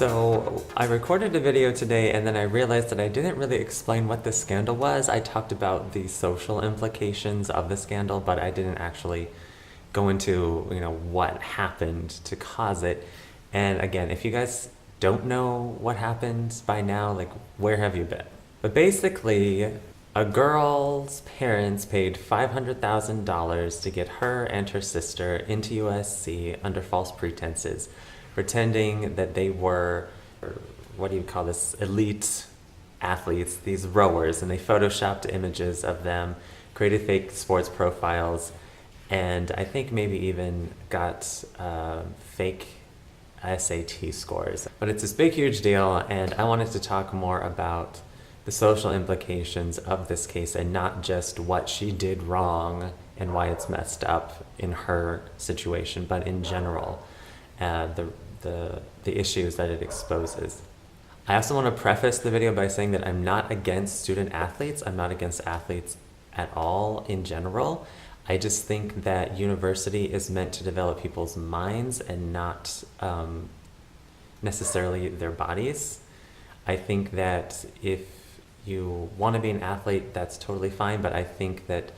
So I recorded a video today and then I realized that I didn't really explain what the scandal was. I talked about the social implications of the scandal, but I didn't actually go into, what happened to cause it. And again, if you guys don't know what happened by now, like, where have you been? But basically, a girl's parents paid $500,000 to get her and her sister into USC under false pretenses, pretending that they were, what do you call this, elite athletes, these rowers, and they photoshopped images of them, created fake sports profiles, and I think maybe even got fake SAT scores. But it's this big, huge deal, and I wanted to talk more about the social implications of this case and not just what she did wrong and why it's messed up in her situation, but in general, the issues that it exposes. I also want to preface the video by saying that I'm not against student athletes. I'm not against athletes at all in general. I just think that university is meant to develop people's minds and not necessarily their bodies. I think that if you want to be an athlete, that's totally fine, but I think that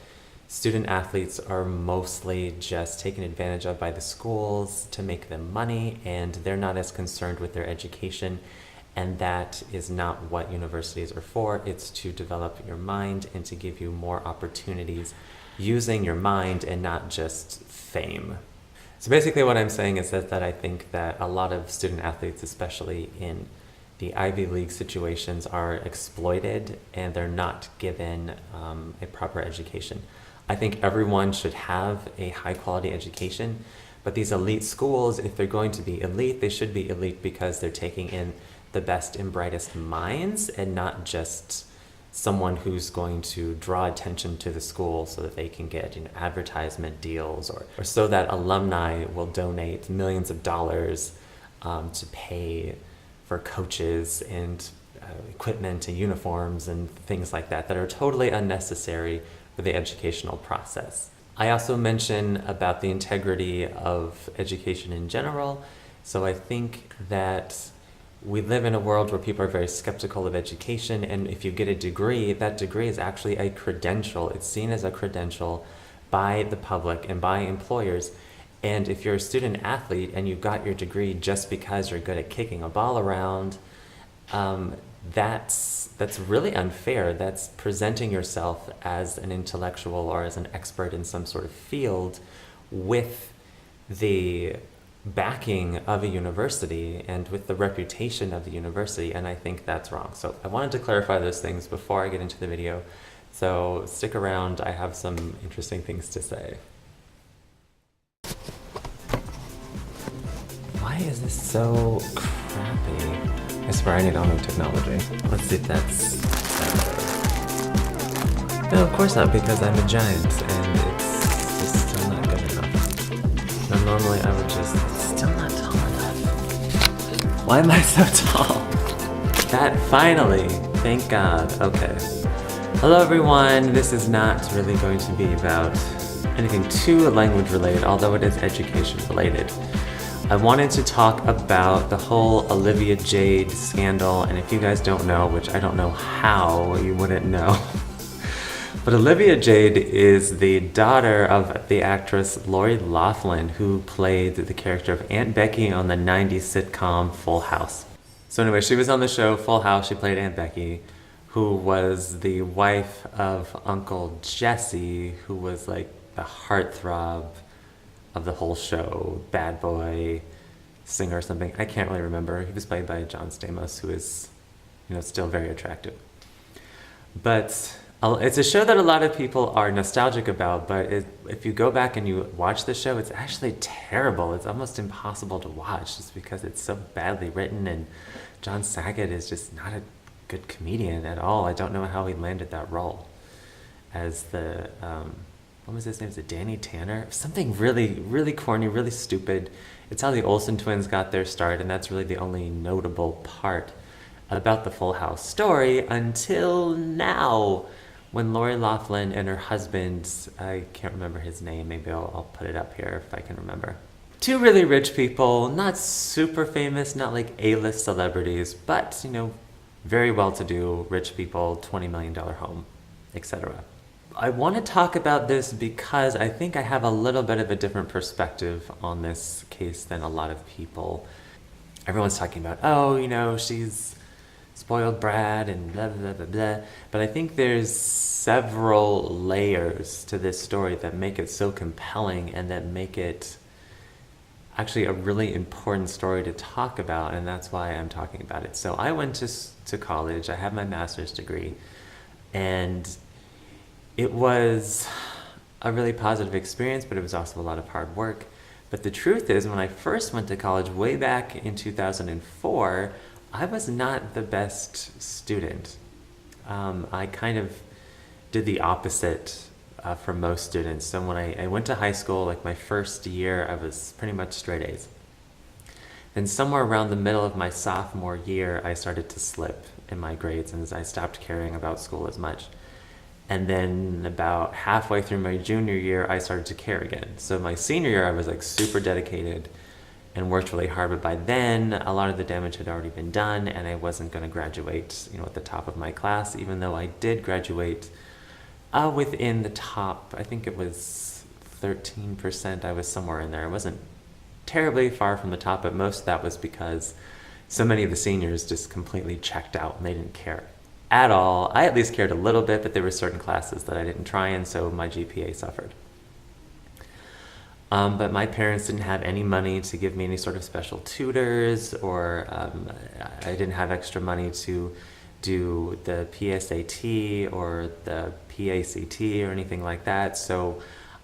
student athletes are mostly just taken advantage of by the schools to make them money, and they're not as concerned with their education, and that is not what universities are for. It's to develop your mind and to give you more opportunities using your mind and not just fame. So basically what I'm saying is that I think that a lot of student athletes, especially in the Ivy League situations, are exploited and they're not given a proper education. I think everyone should have a high quality education, but these elite schools, if they're going to be elite, they should be elite because they're taking in the best and brightest minds and not just someone who's going to draw attention to the school so that they can get advertisement deals or so that alumni will donate millions of dollars to pay for coaches and equipment and uniforms and things like that are totally unnecessary for the educational process. I also mention about the integrity of education in general. So I think that we live in a world where people are very skeptical of education, and if you get a degree, that degree is actually a credential. It's seen as a credential by the public and by employers. And if you're a student athlete and you got your degree just because you're good at kicking a ball around, that's really unfair. That's presenting yourself as an intellectual or as an expert in some sort of field with the backing of a university and with the reputation of the university, and I think that's wrong. So I wanted to clarify those things before I get into the video. So stick around, I have some interesting things to say. Why is this so crappy? I swear I need all new technology. Let's see if that's better. No, of course not, because I'm a giant and it's just still not good enough. Now normally I would just, it's still not tall enough. Why am I so tall? That finally, thank God, okay. Hello everyone, this is not really going to be about anything too language related, although it is education related. I wanted to talk about the whole Olivia Jade scandal, and if you guys don't know, which I don't know how you wouldn't know, but Olivia Jade is the daughter of the actress Lori Loughlin, who played the character of Aunt Becky on the 90s sitcom Full House. So anyway, she was on the show Full House. She played Aunt Becky, who was the wife of Uncle Jesse, who was like the heartthrob of the whole show, bad boy, singer or something. I can't really remember. He was played by John Stamos, who is, still very attractive. But it's a show that a lot of people are nostalgic about, but if you go back and you watch the show, it's actually terrible. It's almost impossible to watch just because it's so badly written, and John Saget is just not a good comedian at all. I don't know how he landed that role as the what was his name? Is it Danny Tanner? Something really, really corny, really stupid. It's how the Olsen twins got their start, and that's really the only notable part about the Full House story until now, when Lori Loughlin and her husband, I can't remember his name, maybe I'll put it up here if I can remember. Two really rich people, not super famous, not like A-list celebrities, but, very well-to-do rich people, $20 million home, etc. I want to talk about this because I think I have a little bit of a different perspective on this case than a lot of people. Everyone's talking about, she's spoiled brat and blah, blah, blah, blah. But I think there's several layers to this story that make it so compelling and that make it actually a really important story to talk about, and that's why I'm talking about it. So I went to college. I have my master's degree, and it was a really positive experience, but it was also a lot of hard work. But the truth is, when I first went to college way back in 2004, I was not the best student. I kind of did the opposite from most students. So when I went to high school, like my first year, I was pretty much straight A's. Then somewhere around the middle of my sophomore year, I started to slip in my grades, and I stopped caring about school as much. And then about halfway through my junior year, I started to care again. So my senior year, I was like super dedicated and worked really hard. But by then, a lot of the damage had already been done, and I wasn't going to graduate, at the top of my class, even though I did graduate within the top. I think it was 13%. I was somewhere in there. I wasn't terribly far from the top, but most of that was because so many of the seniors just completely checked out and they didn't care at all. I at least cared a little bit, but there were certain classes that I didn't try, and so my GPA suffered. But my parents didn't have any money to give me any sort of special tutors, or I didn't have extra money to do the PSAT or the PACT or anything like that. So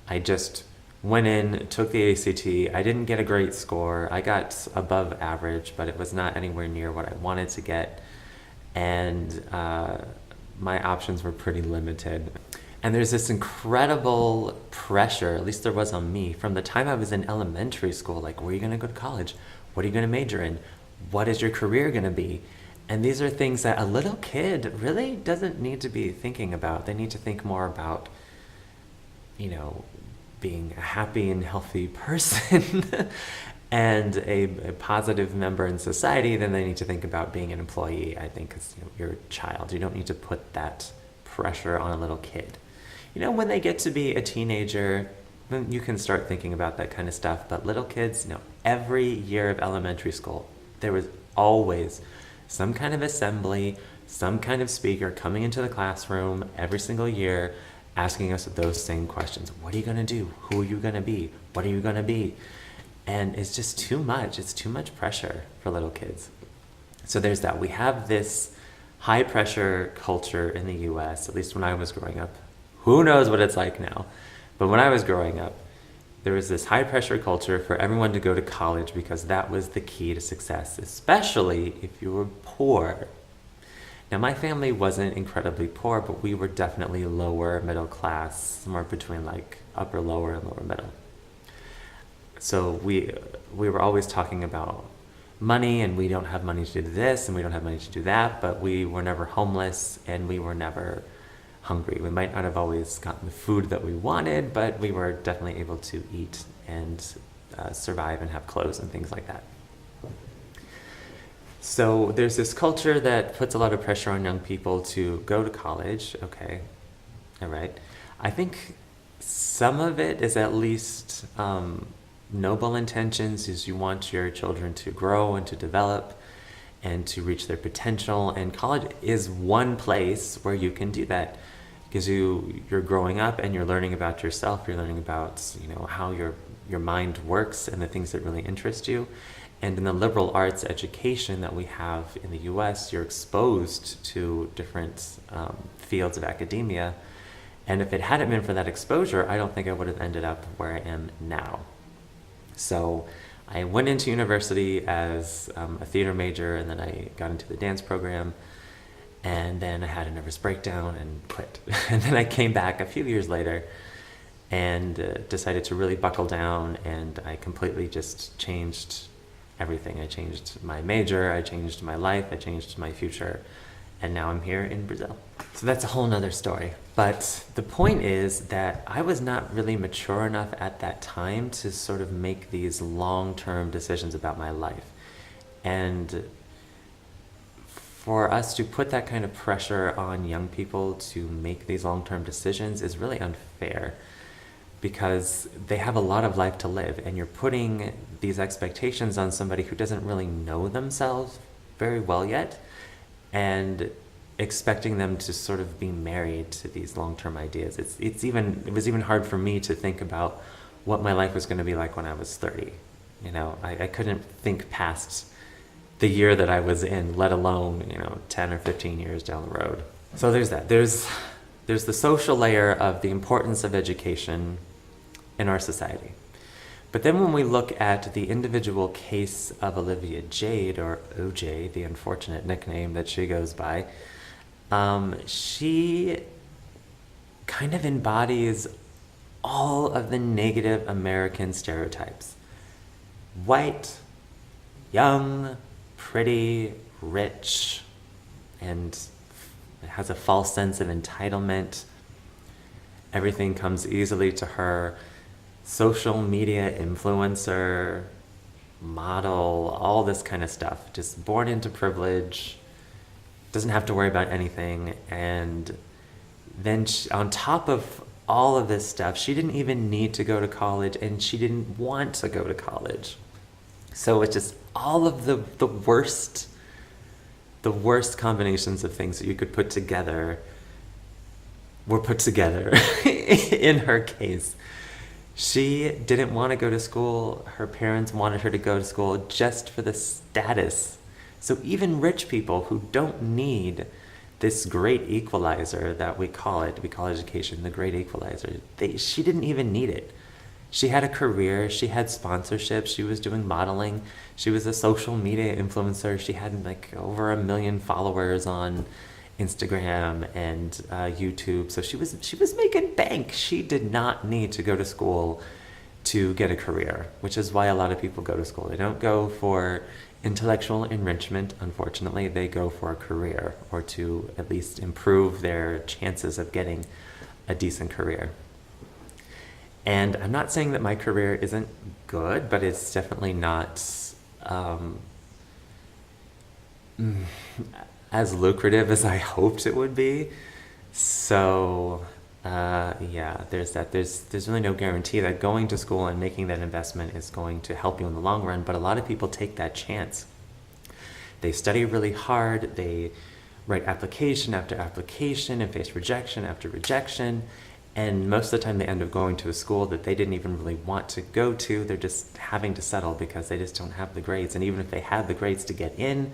I just went in, took the ACT. I didn't get a great score. I got above average, but it was not anywhere near what I wanted to get. And my options were pretty limited. And there's this incredible pressure, at least there was on me, from the time I was in elementary school, like, where are you going to go to college? What are you going to major in? What is your career going to be? And these are things that a little kid really doesn't need to be thinking about. They need to think more about, being a happy and healthy person and a positive member in society. Then they need to think about being an employee, I think, because you're a child. You don't need to put that pressure on a little kid. When they get to be a teenager, then you can start thinking about that kind of stuff. But little kids, every year of elementary school, there was always some kind of assembly, some kind of speaker coming into the classroom every single year asking us those same questions. What are you going to do? Who are you going to be? What are you going to be? And it's just too much. It's too much pressure for little kids. So there's that. We have this high pressure culture in the US, at least when I was growing up. Who knows what it's like now? But when I was growing up, there was this high pressure culture for everyone to go to college because that was the key to success, especially if you were poor. Now, my family wasn't incredibly poor, but we were definitely lower middle class, somewhere between like upper, lower, and lower middle. So we were always talking about money, and we don't have money to do this, and we don't have money to do that, but we were never homeless, and we were never hungry. We might not have always gotten the food that we wanted, but we were definitely able to eat and survive and have clothes and things like that. So there's this culture that puts a lot of pressure on young people to go to college. Okay, all right. I think some of it is at least noble intentions, is you want your children to grow and to develop and to reach their potential, and college is one place where you can do that, because you're growing up and you're learning about yourself, you're learning about how your mind works and the things that really interest you. And in the liberal arts education that we have in the US, you're exposed to different fields of academia. And if it hadn't been for that exposure, I don't think I would have ended up where I am now. So I went into university as a theater major, and then I got into the dance program, and then I had a nervous breakdown and quit. And then I came back a few years later and decided to really buckle down, and I completely just changed everything. I changed my major, I changed my life, I changed my future, and now I'm here in Brazil. So that's a whole nother story. But the point is that I was not really mature enough at that time to sort of make these long-term decisions about my life. And for us to put that kind of pressure on young people to make these long-term decisions is really unfair, because they have a lot of life to live, and you're putting these expectations on somebody who doesn't really know themselves very well yet, and expecting them to sort of be married to these long-term ideas. It was even hard for me to think about what my life was going to be like when I was 30. I couldn't think past the year that I was in, let alone 10 or 15 years down the road. So there's that. There's the social layer of the importance of education in our society. But then when we look at the individual case of Olivia Jade, or OJ, the unfortunate nickname that she goes by, she kind of embodies all of the negative American stereotypes. White, young, pretty, rich, and has a false sense of entitlement. Everything comes easily to her. Social media influencer, model, all this kind of stuff. Just born into privilege, doesn't have to worry about anything. And then on top of all of this stuff, she didn't even need to go to college, and she didn't want to go to college. So it's just all of the worst combinations of things that you could put together were put together in her case. She didn't want to go to school. Her parents wanted her to go to school just for the status. So even rich people who don't need this great equalizer that we call education, the great equalizer, she didn't even need it. She had a career, she had sponsorships, she was doing modeling, she was a social media influencer, she had over 1 million followers on Instagram and YouTube, so she was making bank. She did not need to go to school to get a career, which is why a lot of people go to school. They don't go for intellectual enrichment, unfortunately, they go for a career, or to at least improve their chances of getting a decent career. And I'm not saying that my career isn't good, but it's definitely not as lucrative as I hoped it would be. So yeah, there's that. There's really no guarantee that going to school and making that investment is going to help you in the long run, but a lot of people take that chance. They study really hard, they write application after application and face rejection after rejection, and most of the time they end up going to a school that they didn't even really want to go to. They're just having to settle because they just don't have the grades. And even if they have the grades to get in,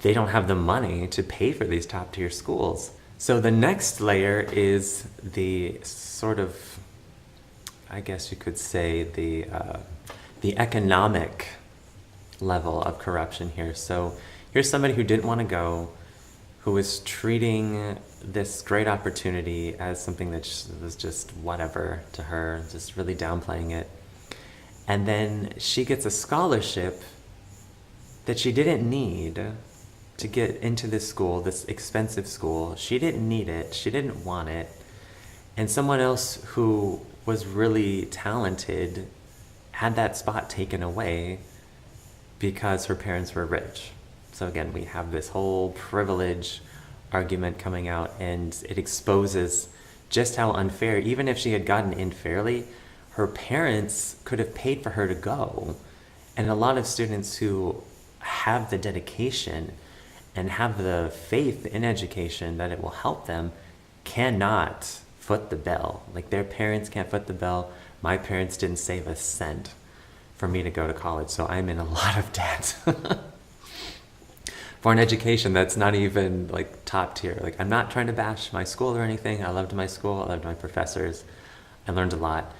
they don't have the money to pay for these top tier schools. So the next layer is the sort of, I guess you could say, the economic level of corruption here. So here's somebody who didn't want to go, who was treating this great opportunity as something that was just whatever to her, just really downplaying it. And then she gets a scholarship that she didn't need to get into this school, this expensive school. She didn't need it, she didn't want it. And someone else who was really talented had that spot taken away because her parents were rich. So again, we have this whole privilege argument coming out, and it exposes just how unfair, even if she had gotten in fairly, her parents could have paid for her to go. And a lot of students who have the dedication and have the faith in education that it will help them cannot foot the bill. Like, their parents can't foot the bill. My parents didn't save a cent for me to go to college, so I'm in a lot of debt. For an education that's not even top tier. I'm not trying to bash my school or anything. I loved my school, I loved my professors, I learned a lot,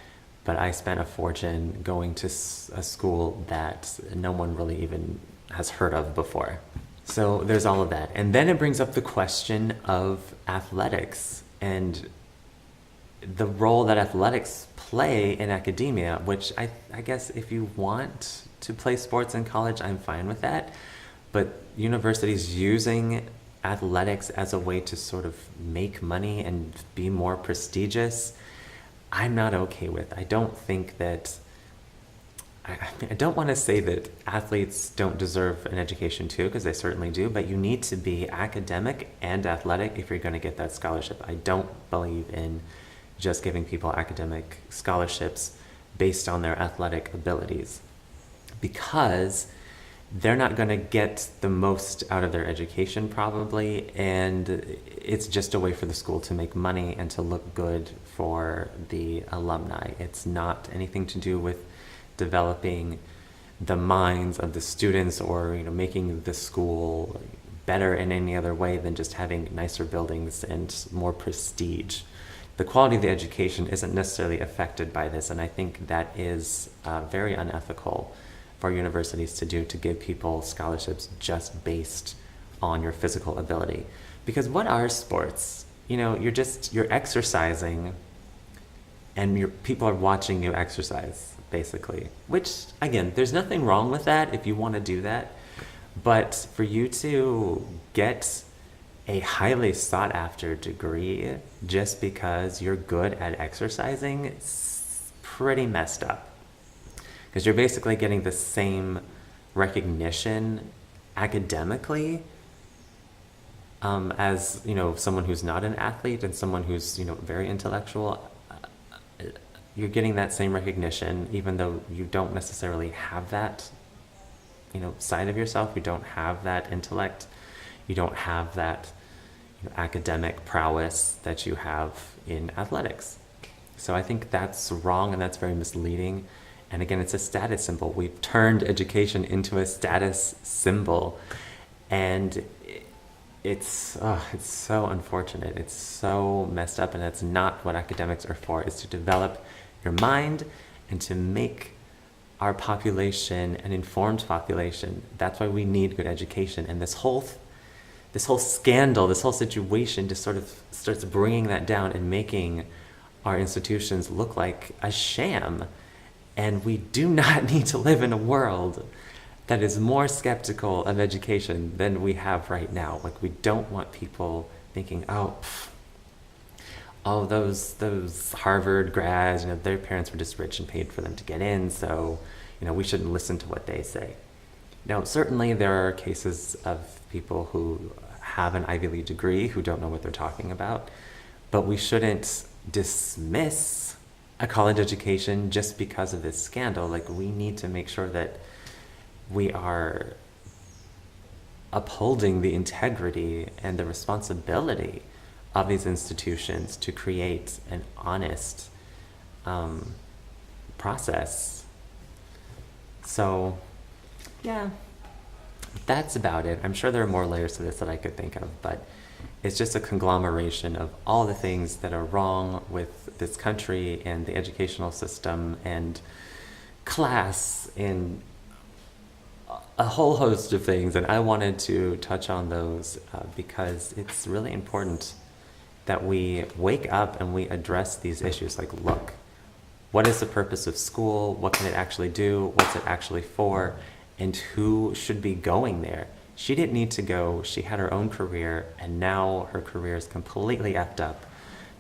but I spent a fortune going to a school that no one really even has heard of before. So there's all of that. And then it brings up the question of athletics and the role that athletics play in academia, which I guess if you want to play sports in college, I'm fine with that. But universities using athletics as a way to sort of make money and be more prestigious, I'm not okay with. I don't think that, I don't want to say that athletes don't deserve an education too, because they certainly do, but you need to be academic and athletic if you're going to get that scholarship. I don't believe in just giving people academic scholarships based on their athletic abilities, because they're not going to get the most out of their education probably, and it's just a way for the school to make money and to look good for the alumni. It's not anything to do with developing the minds of the students or making the school better in any other way than just having nicer buildings and more prestige. The quality of the education isn't necessarily affected by this, and I think that is very unethical for universities to do, to give people scholarships just based on your physical ability. Because what are sports? You're exercising, and people are watching you exercise, basically. Which, again, there's nothing wrong with that if you want to do that. But for you to get a highly sought after degree just because you're good at exercising, it's pretty messed up. Because you're basically getting the same recognition academically as someone who's not an athlete and someone who's very intellectual. You're getting that same recognition, even though you don't necessarily have that side of yourself. You don't have that intellect. You don't have that academic prowess that you have in athletics. So I think that's wrong, and that's very misleading. And again, it's a status symbol. We've turned education into a status symbol, and it's so unfortunate. It's so messed up, and that's not what academics are for. It's to develop your mind and to make our population an informed population. That's why we need good education. And this whole scandal, this whole situation just sort of starts bringing that down and making our institutions look like a sham. And we do not need to live in a world that is more skeptical of education than we have right now. Like, we don't want people thinking, oh, those Harvard grads, their parents were just rich and paid for them to get in, so, we shouldn't listen to what they say. Now, certainly there are cases of people who have an Ivy League degree who don't know what they're talking about, but we shouldn't dismiss a college education just because of this scandal. Like, we need to make sure that we are upholding the integrity and the responsibility of these institutions to create an honest process. So, yeah, that's about it. I'm sure there are more layers to this that I could think of, but it's just a conglomeration of all the things that are wrong with this country and the educational system and class and a whole host of things. And I wanted to touch on those because it's really important that we wake up and we address these issues. Like, look, what is the purpose of school? What can it actually do? What's it actually for? And who should be going there? She didn't need to go. She had her own career, and now her career is completely effed up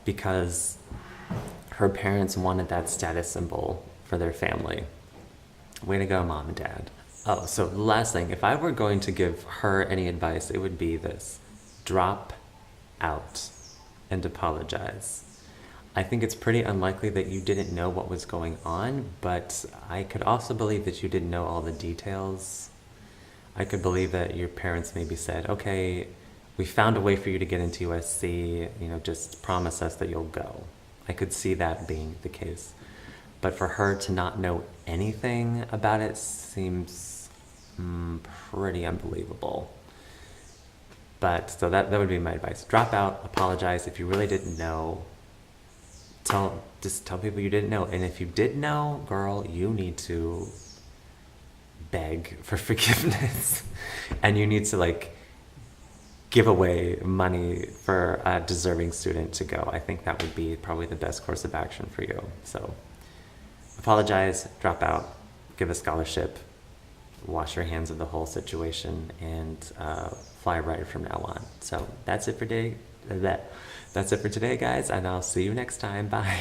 because her parents wanted that status symbol for their family. Way to go, Mom and Dad. Oh, so the last thing, if I were going to give her any advice, it would be this: drop out and apologize. I think it's pretty unlikely that you didn't know what was going on, but I could also believe that you didn't know all the details. I could believe that your parents maybe said, okay, we found a way for you to get into USC, just promise us that you'll go. I could see that being the case. But for her to not know anything about it seems pretty unbelievable. But so that would be my advice. Drop out, apologize. If you really didn't know, just tell people you didn't know. And if you did know, girl, you need to beg for forgiveness and you need to give away money for a deserving student to go. I think that would be probably the best course of action for you. So apologize, drop out, give a scholarship, wash your hands of the whole situation and fly right from now on. So that's it for today. That's it for today, guys, and I'll see you next time. Bye.